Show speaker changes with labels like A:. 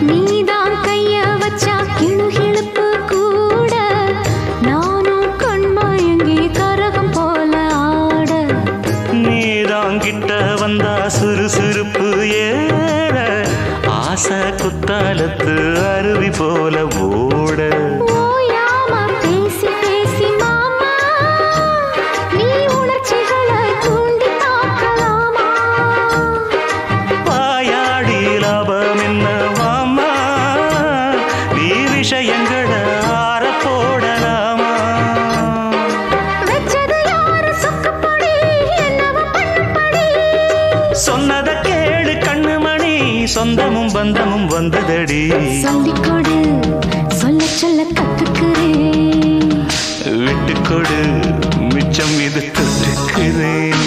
A: நீதான் கைய வச்சா கிளுகிளுப்பு கூட நானும் கண்மயங்கி கரகம் போல ஆட
B: நீதான் கிட்ட வந்தா சுறுசுறுப்பு ஏற ஆசை குத்தாலத்து அருவி போல ஓட
A: ஓயாம பேசி பேசி மாமா நீ உணர்ச்சிகளை தூண்டி பார்க்கலாமா
B: வாயாடி லாபம் என்ன வாமா நீ விஷயங்களை ஆற போடலாமா
A: வெச்சது யாரு சொக்கப்படி என்னவ பண்ணுப்படி
B: சொன்னத கேளு கண்ணுமணி சொந்தமும் பந்தமும் வந்ததடி
A: சொல்லிக்கொடு சொல்ல சொல்ல கத்துக்கிறேன்
B: விட்டுக்கொடு மிச்சம் இது இருக்கிறேன்